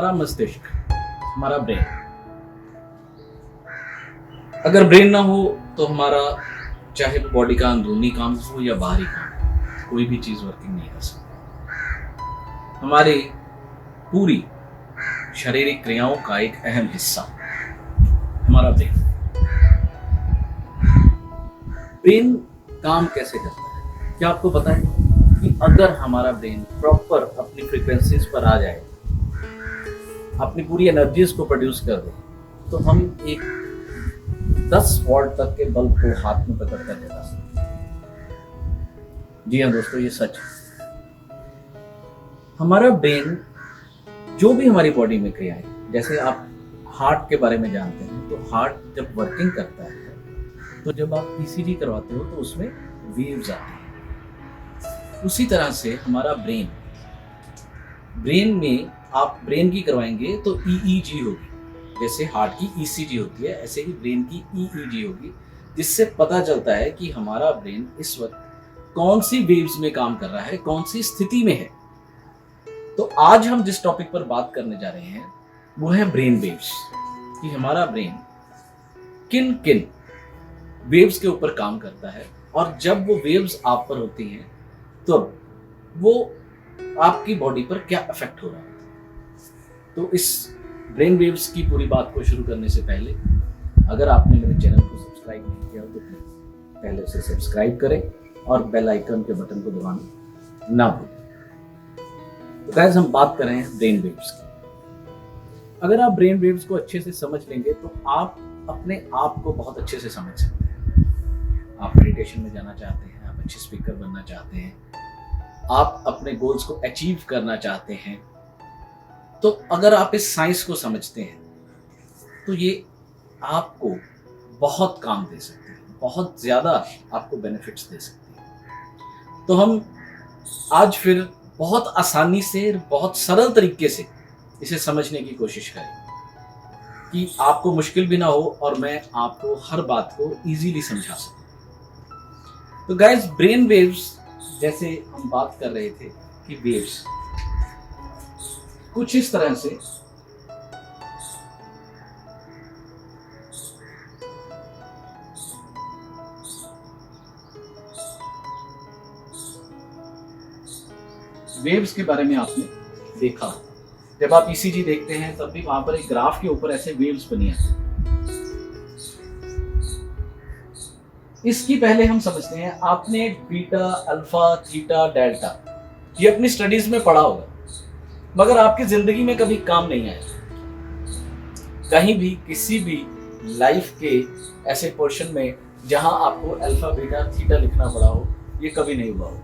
हमारा मस्तिष्क, हमारा ब्रेन। अगर ब्रेन ना हो तो हमारा चाहे बॉडी का अंदरूनी काम हो या बाहरी काम, कोई भी चीज वर्किंग नहीं कर सकती। हमारी पूरी शारीरिक क्रियाओं का एक अहम हिस्सा हमारा ब्रेन। ब्रेन काम कैसे करता है? क्या आपको पता है कि अगर हमारा ब्रेन प्रॉपर अपनी फ्रीक्वेंसीज पर आ जाए, अपनी पूरी एनर्जीज को प्रोड्यूस कर दे, तो हम एक 10 वॉल्ट तक के बल्ब को हाथ में पकड़ कर जला सकते हैं। जी हाँ दोस्तों, ये सच है। हमारा ब्रेन जो भी हमारी बॉडी में क्रियाएं, जैसे आप हार्ट के बारे में जानते हैं, तो हार्ट जब वर्किंग करता है तो जब आप ईसीजी करवाते हो तो उसमें वेव्स आते हैं। उसी तरह से हमारा ब्रेन में आप ब्रेन की करवाएंगे तो ईईजी होगी। जैसे हार्ट की ईसीजी होती है, ऐसे ही ब्रेन की ईईजी होगी, जिससे पता चलता है कि हमारा ब्रेन इस वक्त कौन सी वेव्स में काम कर रहा है, कौन सी स्थिति में है। तो आज हम जिस टॉपिक पर बात करने जा रहे हैं वो है ब्रेन वेव्स, कि हमारा ब्रेन किन किन वेव्स के ऊपर काम करता है, और जब वो वेव्स आप पर होती हैं तो वो आपकी बॉडी पर क्या इफेक्ट हो रहा है। तो इस ब्रेन वेव्स की पूरी बात को शुरू करने से पहले, अगर आपने मेरे चैनल को सब्सक्राइब नहीं किया तो प्लीज पहले उसे सब्सक्राइब करें और बेल आइकन के बटन को दबाना ना भूलें। तो गाइस, हम बात कर रहे हैं ब्रेन वेव्स की। अगर आप ब्रेन वेव्स को अच्छे से समझ लेंगे तो आप अपने आप को बहुत अच्छे से समझ सकते हैं। आप मेडिटेशन में जाना चाहते हैं, आप अच्छे स्पीकर बनना चाहते हैं, आप अपने गोल्स को अचीव करना चाहते हैं, तो अगर आप इस साइंस को समझते हैं तो ये आपको बहुत काम दे सकते हैं, बहुत ज़्यादा आपको बेनिफिट्स दे सकते हैं। तो हम आज फिर बहुत आसानी से, बहुत सरल तरीके से इसे समझने की कोशिश करें कि आपको मुश्किल भी ना हो और मैं आपको हर बात को इजीली समझा सकूं। तो गाइस, ब्रेन वेव्स, जैसे हम बात कर रहे थे कि वेव्स कुछ इस तरह से वेव्स के बारे में आपने देखा। जब आप ईसीजी देखते हैं तब भी वहां पर एक ग्राफ के ऊपर ऐसे वेव्स बनी है। इसकी पहले हम समझते हैं, आपने बीटा, अल्फा, थीटा, डेल्टा ये अपनी स्टडीज में पढ़ा होगा, मगर आपकी जिंदगी में कभी काम नहीं आया। कहीं भी किसी भी लाइफ के ऐसे पोर्शन में जहां आपको अल्फा, बीटा, थीटा लिखना पड़ा हो, ये कभी नहीं हुआ होगा,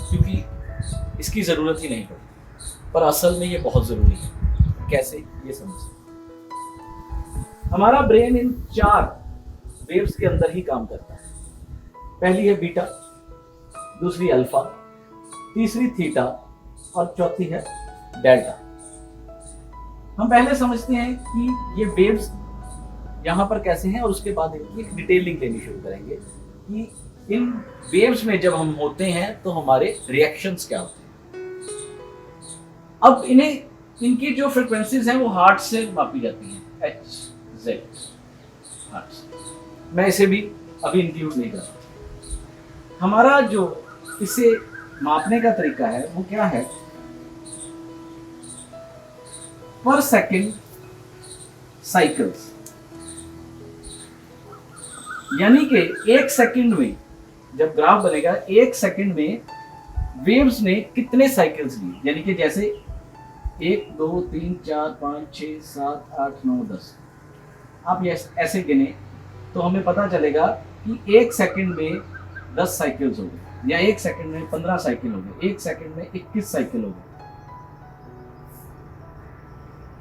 क्योंकि इसकी जरूरत ही नहीं पड़ती। पर असल में ये बहुत जरूरी है। कैसे, ये समझिए। हमारा ब्रेन इन 4 वेव्स के अंदर ही काम करता है। पहली है बीटा, दूसरी अल्फा, तीसरी थीटा और चौथी है डेल्टा। हम पहले समझते हैं कि ये वेव्स यहां पर कैसे हैं और उसके बाद इनकी डिटेलिंग लेनी शुरू करेंगे कि इन वेव्स में जब हम होते हैं तो हमारे रिएक्शंस क्या होते हैं। अब इनकी जो फ्रीक्वेंसीज हैं वो हार्ट से मापी जाती हैं, HZ हार्ट से। मैं इसे भी अभी इंक्लूड नहीं कर रहा। हमारा जो इसे मापने का तरीका है वो क्या है, पर सेकेंड साइकिल्स, यानी कि 1 सेकेंड में, जब ग्राफ बनेगा 1 सेकेंड में वेव्स ने कितने साइकिल्स लिए, यानी कि जैसे 1 2 3 4 5 6 7 8 9 10, आप ये ऐसे गिने तो हमें पता चलेगा कि 1 सेकेंड में 10 साइकिल्स हो गए, या 1 सेकेंड में 15 साइकिल हो गए, 1 सेकेंड में 21 साइकिल हो गए।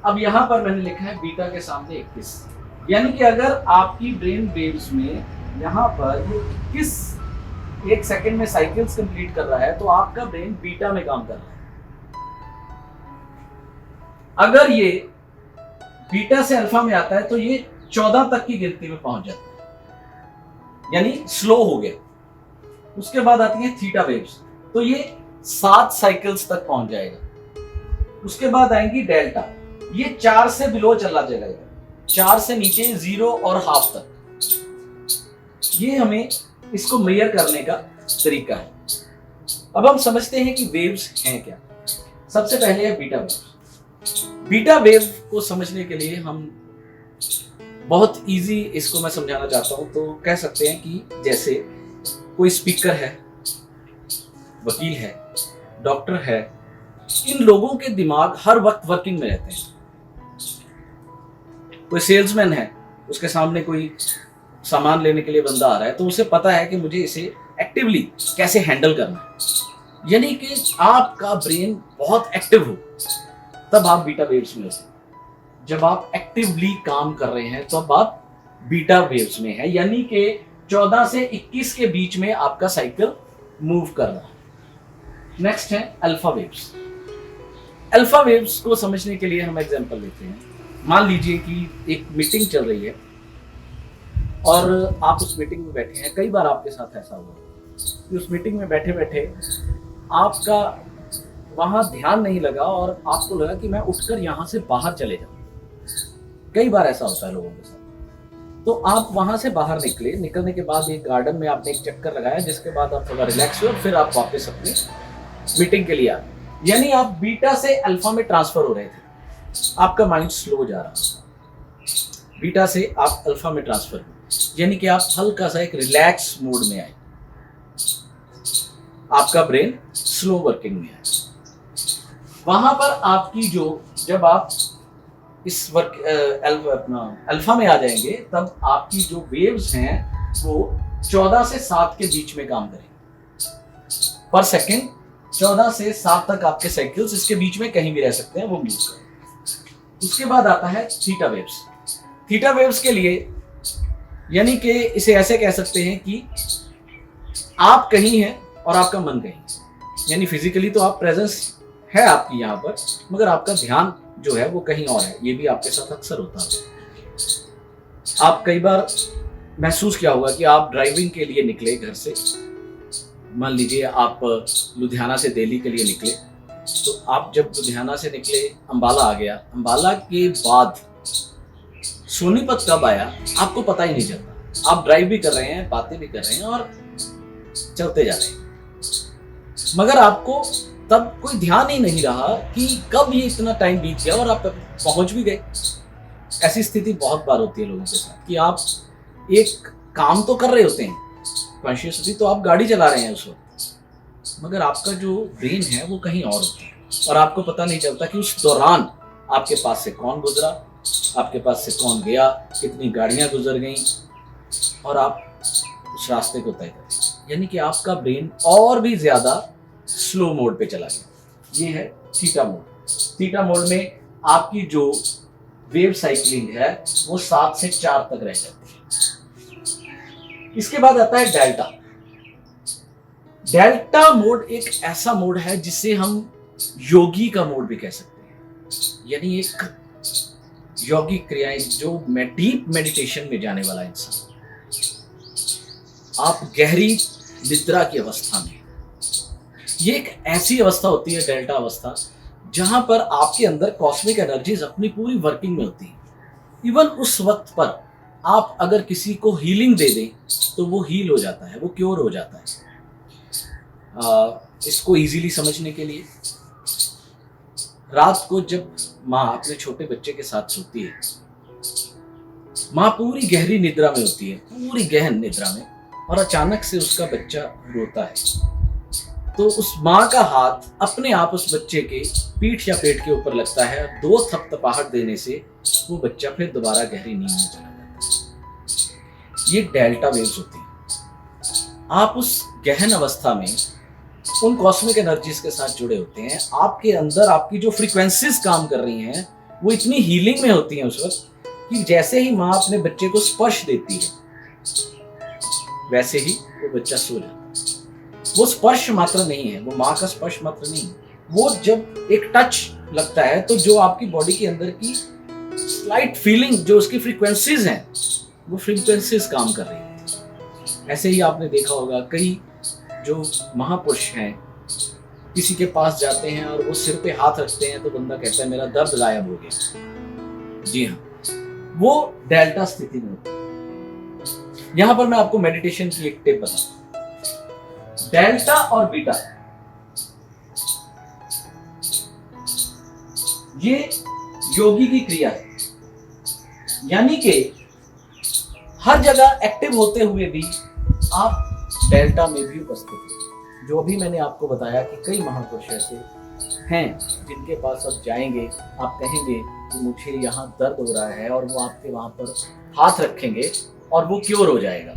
अब यहां पर मैंने लिखा है बीटा के सामने 21, यानी कि अगर आपकी ब्रेन वेव्स में यहां पर ये 21 1 सेकेंड में साइकिल्स कंप्लीट कर रहा है तो आपका ब्रेन बीटा में काम कर रहा है। अगर ये बीटा से अल्फा में आता है तो ये 14 तक की गिनती में पहुंच जाता है, यानी स्लो हो गया। उसके बाद आती है थीटा वेव्स, तो ये 7 साइकिल्स तक पहुंच जाएगा। उसके बाद आएंगी डेल्टा, ये 4 से बिलो चला जाएगा, 4 से नीचे 0 और हाफ तक। ये हमें इसको मेजर करने का तरीका है। अब हम समझते हैं कि वेव्स हैं क्या। सबसे पहले है बीटा वेव। बीटा वेव को समझने के लिए हम बहुत इजी इसको मैं समझाना चाहता हूं। तो कह सकते हैं कि जैसे कोई स्पीकर है, वकील है, डॉक्टर है, इन लोगों के दिमाग हर वक्त वर्किंग में रहते हैं। कोई सेल्समैन है, उसके सामने कोई सामान लेने के लिए बंदा आ रहा है, तो उसे पता है कि मुझे इसे एक्टिवली कैसे हैंडल करना है। यानी कि आपका ब्रेन बहुत एक्टिव हो, तब आप बीटा वेव्स में होते हैं। जब आप एक्टिवली काम कर रहे हैं तब आप बीटा वेव्स में हैं, यानी कि 14 से 21 के बीच में आपका साइकिल मूव कर रहा है। नेक्स्ट है अल्फा वेव्स। अल्फा वेव्स को समझने के लिए हम एग्जांपल लेते हैं। मान लीजिए कि एक मीटिंग चल रही है और आप उस मीटिंग में बैठे हैं। कई बार आपके साथ ऐसा हुआ कि उस मीटिंग में बैठे बैठे आपका वहां ध्यान नहीं लगा और आपको लगा कि मैं उठकर यहां से बाहर चले जाऊं। कई बार ऐसा होता है लोगों के साथ। तो आप वहां से बाहर निकले, निकलने के बाद एक गार्डन में आपने एक चक्कर लगाया, जिसके बाद आप थोड़ा रिलैक्स हुए और फिर आप वापस अपनी मीटिंग के लिए आ गए। यानी आप बीटा से अल्फा में ट्रांसफर हो रहे थे, आपका माइंड स्लो जा रहा था। बीटा से आप अल्फा में ट्रांसफर हुए, यानी कि आप हल्का सा एक रिलैक्स मोड में आए, आपका ब्रेन स्लो वर्किंग में आए। वहां पर आपकी जो जब आप इस अल्फा में आ जाएंगे, तब आपकी जो वेव्स हैं वो 14 से 7 के बीच में काम करेंगे पर सेकंड। 14 से 7 तक आपके साइकिल्स इसके बीच में कहीं भी रह सकते हैं, वो मूव करें। उसके बाद आता है थीटा वेव्स। थीटा वेव्स के लिए यानी कि इसे ऐसे कह सकते हैं कि आप कहीं हैं और आपका मन कहीं। यानी फिजिकली तो आप प्रेजेंस है आपकी यहाँ पर, मगर आपका ध्यान जो है वो कहीं और है। ये भी आपके साथ अक्सर होता है। आप कई बार महसूस किया होगा कि आप ड्राइविंग के लिए निकले घर से, मान लीजिए आप लुधियाना से दिल्ली के लिए निकले, तो आप जब लुधियाना से निकले अंबाला आ गया, अंबाला के बाद सोनीपत कब आया आपको पता ही नहीं चलता। आप ड्राइव भी कर रहे हैं, बातें भी कर रहे हैं और चलते जा रहे हैं, मगर आपको तब कोई ध्यान ही नहीं रहा कि कब ये इतना टाइम बीत गया और आप पहुंच भी गए। ऐसी स्थिति बहुत बार होती है लोगों के साथ कि आप एक काम तो कर रहे होते हैं, कॉन्शियसली तो आप गाड़ी चला रहे हैं उस वक्त, मगर आपका जो ब्रेन है वो कहीं और होता है और आपको पता नहीं चलता कि उस दौरान आपके पास से कौन गुजरा, आपके पास से कौन गया, कितनी गाड़ियां गुजर गई और आप उस रास्ते को तय करें। यानी कि आपका ब्रेन और भी ज्यादा स्लो मोड पे चला गया। ये है थीटा मोड। थीटा मोड में आपकी जो वेव साइक्लिंग है वो 7 से 4 तक रह जाती है। इसके बाद आता है डेल्टा। डेल्टा मोड एक ऐसा मोड है जिसे हम योगी का मोड भी कह सकते हैं। यानी एक योगिक क्रियाएं, जो डीप मेडिटेशन में जाने वाला इंसान, आप गहरी निद्रा की अवस्था में। ये एक ऐसी अवस्था होती है डेल्टा अवस्था, जहां पर आपके अंदर कॉस्मिक एनर्जीज अपनी पूरी वर्किंग में होती है। इवन उस वक्त पर आप अगर किसी को हीलिंग दे दें तो वो हील हो जाता है, वो क्योर हो जाता है। इसको इजीली समझने के लिए, रात को जब माँ अपने छोटे बच्चे के साथ सोती है, माँ पूरी गहरी निद्रा में होती है, पूरी गहन निद्रा में, और अचानक से उसका बच्चा रोता है, तो उस माँ का हाथ अपने आप उस बच्चे के पीठ या पेट के ऊपर लगता है। 2 थपथपाहट देने से वो बच्चा फिर दोबारा गहरी नींद में चला जाता है। ये डेल्टा वेव्स होती हैं। आप उस गहन अवस्था में उन कॉस्मिक एनर्जीज के साथ जुड़े होते हैं। आपके अंदर आपकी जो फ्रीक्वेंसीज काम कर रही हैं वो इतनी हीलिंग में होती हैं उस वक्त कि जैसे ही माँ अपने बच्चे को स्पर्श देती है वैसे ही वो बच्चा सो जाता है। वो स्पर्श मात्र नहीं है, वो माँ का स्पर्श मात्र नहीं है, वो जब एक टच लगता है तो जो आपकी बॉडी के अंदर की स्लाइट फीलिंग, जो उसकी फ्रीक्वेंसीज हैं, वो फ्रीक्वेंसीज काम कर रही है। ऐसे ही आपने देखा होगा कई जो महापुरुष हैं किसी के पास जाते हैं और वो सिर पे हाथ रखते हैं तो बंदा कहता है मेरा दर्द गायब हो गया। जी हाँ, वो डेल्टा स्थिति में होता है। यहां पर मैं आपको मेडिटेशन की एक टिप बताऊं। डेल्टा और बीटा ये योगी की क्रिया है, यानी कि हर जगह एक्टिव होते हुए भी आप डेल्टा में भी उपस्थित हैं। जो अभी मैंने आपको बताया कि कई महापुरुष ऐसे हैं जिनके पास आप जाएंगे, आप कहेंगे कि मुझे यहाँ दर्द हो रहा है और वो आपके वहां पर हाथ रखेंगे और वो क्योर हो जाएगा।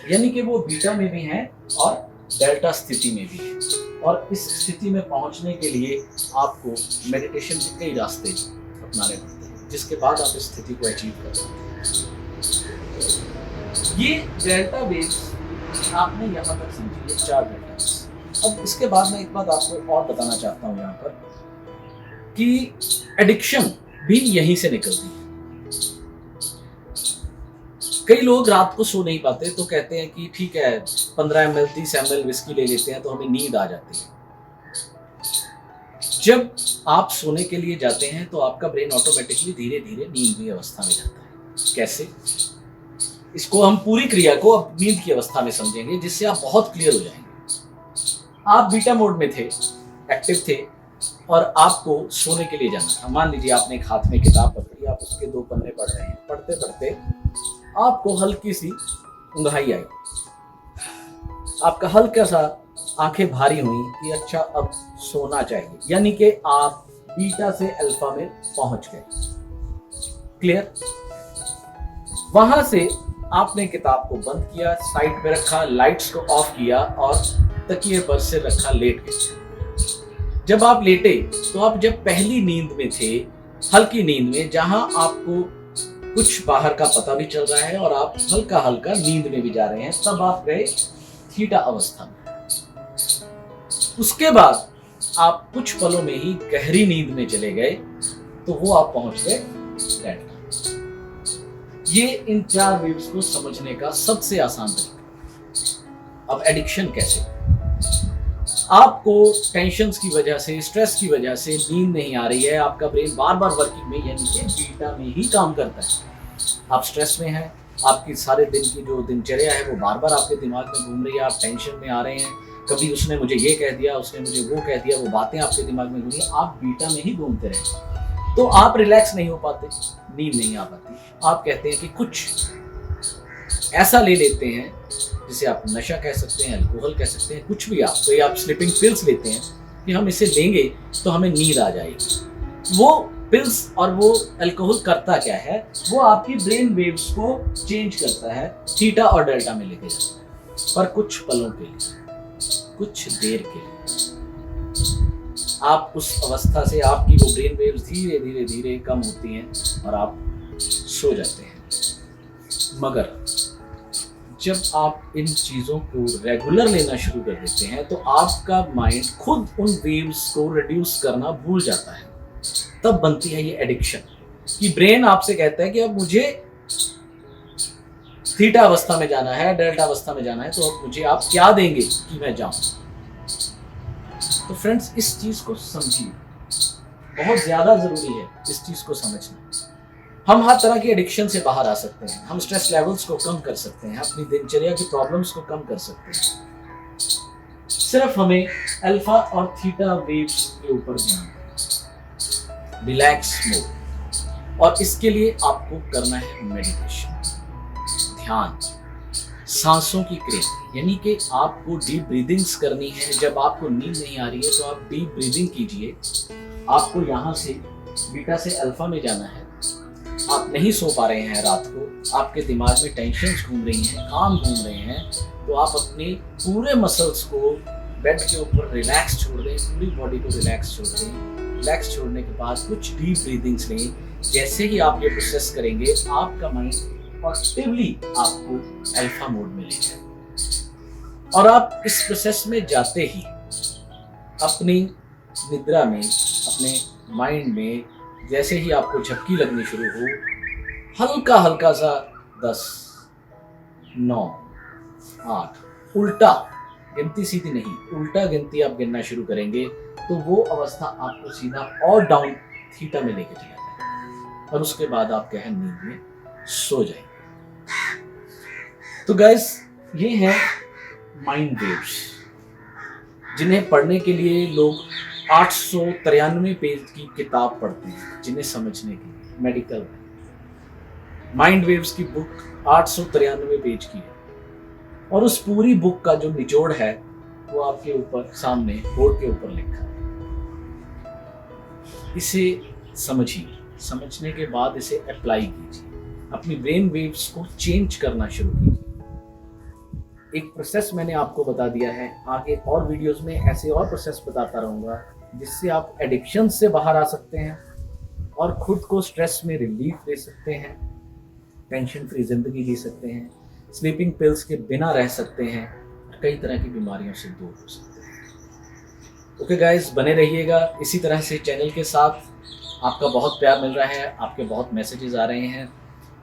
यानी कि वो बीटा में भी हैं और डेल्टा स्थिति में भी है। और इस स्थिति में पहुंचने के लिए आपको मेडिटेशन के कई रास्ते अपनाने पड़ते हैं, जिसके बाद आप इस स्थिति को अचीव कर सकते हैं। ये डेल्टा वेव्स आपने यहाँ तक समझी, ये 4 डेल्टा वेव्स। अब इसके बाद मैं एक बात आपको और बताना चाहता हूँ यहाँ पर कि एडिक्शन भी यहीं से निकलती है। कई लोग रात को सो नहीं पाते तो कहते हैं कि ठीक है 15 ml 30 ml विस्की ले लेते हैं तो हमें नींद आ जाती है। जब आप सोने के लिए जाते हैं तो आपका ब्रेन ऑटोमेटिकली धीरे धीरे नींद की अवस्था में जाता है। कैसे? इसको हम पूरी क्रिया को अब नींद की अवस्था में समझेंगे, जिससे आप बहुत क्लियर हो जाएंगे। आप बीटा मोड में थे, एक्टिव थे और आपको सोने के लिए जाना था। मान लीजिए आपने एक हाथ में किताब पकड़ी, आप उसके 2 पन्ने पढ़ रहे हैं। पढ़ते पढ़ते आपको हल्की सी ऊंघाई आई, आपका हल्का सा आंखें भारी हुई कि अच्छा अब सोना चाहिए, यानी कि आप बीटा से अल्फा में पहुंच गए। क्लियर? वहां से आपने किताब को बंद किया, साइड पे रखा, लाइट्स को ऑफ किया और तकिए पर सिर रखा, लेट गए। जब आप लेटे तो आप जब पहली नींद में थे, हल्की नींद में, जहां आपको कुछ बाहर का पता भी चल रहा है और आप हल्का हल्का नींद में भी जा रहे हैं, तब आप गए थीटा अवस्था में। उसके बाद आप कुछ पलों में ही गहरी नींद में चले गए, तो वो आप पहुंच गए डेल्टा। ये इन 4 वेव्स को समझने का सबसे आसान तरीका। अब एडिक्शन कैसे? आपको टेंशन्स की वजह से, स्ट्रेस की वजह से नींद नहीं आ रही है, आपका ब्रेन बार बार वर्किंग में, यानी कि बीटा में ही काम करता है। आप स्ट्रेस में हैं, आपकी सारे दिन की जो दिनचर्या है वो बार बार आपके दिमाग में घूम रही है, आप टेंशन में आ रहे हैं, कभी उसने मुझे ये कह दिया, उसने मुझे वो कह दिया, वो बातें आपके दिमाग में घूम रही है, आप बीटा में ही घूमते रहे, तो आप रिलैक्स नहीं हो पाते, नींद नहीं आ पाती। आप कहते हैं कि कुछ ऐसा ले लेते हैं जिसे आप नशा कह सकते हैं, अल्कोहल कह सकते हैं, कुछ भी। आप कोई आप स्लीपिंग पिल्स लेते हैं कि हम इसे लेंगे तो हमें नींद आ जाएगी। वो पिल्स और वो अल्कोहल करता क्या है? वो आपकी ब्रेन वेव्स को चेंज करता है, थीटा और डेल्टा में लेके जाता है, पर कुछ पलों के लिए, कुछ देर के लिए। आप उस अवस्था से, आपकी वो ब्रेन वेव्स धीरे धीरे धीरे कम होती हैं और आप सो जाते हैं। मगर जब आप इन चीज़ों को रेगुलर लेना शुरू कर देते हैं तो आपका माइंड खुद उन वेव्स को रिड्यूस करना भूल जाता है। तब बनती है ये एडिक्शन कि ब्रेन आपसे कहता है कि अब मुझे थीटा अवस्था में जाना है, डेल्टा अवस्था में जाना है, तो अब मुझे आप क्या देंगे कि मैं जाऊं। तो फ्रेंड्स, इस चीज को समझिए, बहुत ज्यादा जरूरी है इस चीज को समझना। हम हर तरह की एडिक्शन से बाहर आ सकते हैं, हम स्ट्रेस लेवल्स को कम कर सकते हैं, अपनी दिनचर्या की प्रॉब्लम्स को कम कर सकते हैं। सिर्फ हमें अल्फा और थीटा वेव्स के ऊपर ध्यान देना, रिलैक्स मोड। और इसके लिए आपको करना है मेडिटेशन, ध्यान, सांसों की क्रिया, यानी कि आपको डीप ब्रीदिंग्स करनी है। जब आपको नींद नहीं आ रही है तो आप डीप ब्रीदिंग कीजिए। आपको यहाँ से बीटा से अल्फा में जाना है। आप नहीं सो पा रहे हैं रात को, आपके दिमाग में टेंशन्स घूम रही हैं, काम घूम रहे हैं, तो आप अपने पूरे मसल्स को बेड के ऊपर रिलैक्स छोड़ दें, पूरी बॉडी को रिलैक्स छोड़ दें। रिलैक्स छोड़ने के बाद कुछ डीप ब्रीदिंग्स लें। जैसे ही आप ये प्रोसेस करेंगे, आपका माइंड पॉजिटिवली आपको अल्फा मोड में ले जाएगा। और आप इस प्रोसेस में जाते ही अपनी निद्रा में, अपने माइंड में, जैसे ही आपको झपकी लगनी शुरू हो, हल्का हल्का सा 10, 9, 8 उल्टा गिनती सीधी नहीं, उल्टा गिनती आप गिनना शुरू करेंगे तो वो अवस्था आपको सीधा और डाउन थीटा में लेके चला जाएगा और उसके बाद आप क्या है नींद में सो जाएंगे। तो गाइस ये है माइंड वेव्स, जिन्हें पढ़ने के लिए लोग 893 पेज की किताब पढ़ते हैं, जिन्हें समझने के लिए मेडिकल माइंड वेव्स की बुक 893 पेज की है और उस पूरी बुक का जो निचोड़ है वो आपके ऊपर सामने बोर्ड के ऊपर लिखा है। इसे समझिए, समझने के बाद इसे अप्लाई कीजिए, अपनी ब्रेन वेव्स को चेंज करना शुरू कीजिए। एक प्रोसेस मैंने आपको बता दिया है, आगे और वीडियोस में ऐसे और प्रोसेस बताता रहूंगा जिससे आप एडिक्शन से बाहर आ सकते हैं और खुद को स्ट्रेस में रिलीफ दे सकते हैं, टेंशन फ्री जिंदगी जी सकते हैं, स्लीपिंग पिल्स के बिना रह सकते हैं, कई तरह की बीमारियों से दूर हो सकते हैं। ओके गाइस, बने रहिएगा इसी तरह से चैनल के साथ। आपका बहुत प्यार मिल रहा है, आपके बहुत मैसेजेस आ रहे हैं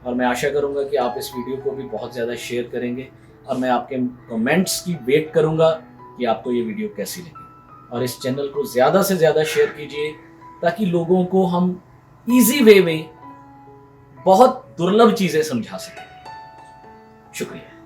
और मैं आशा करूंगा कि आप इस वीडियो को भी बहुत ज़्यादा शेयर करेंगे और मैं आपके कमेंट्स की वेट करूंगा कि आपको ये वीडियो कैसी लगी। और इस चैनल को ज़्यादा से ज़्यादा शेयर कीजिए ताकि लोगों को हम इजी वे में बहुत दुर्लभ चीज़ें समझा सकें। शुक्रिया।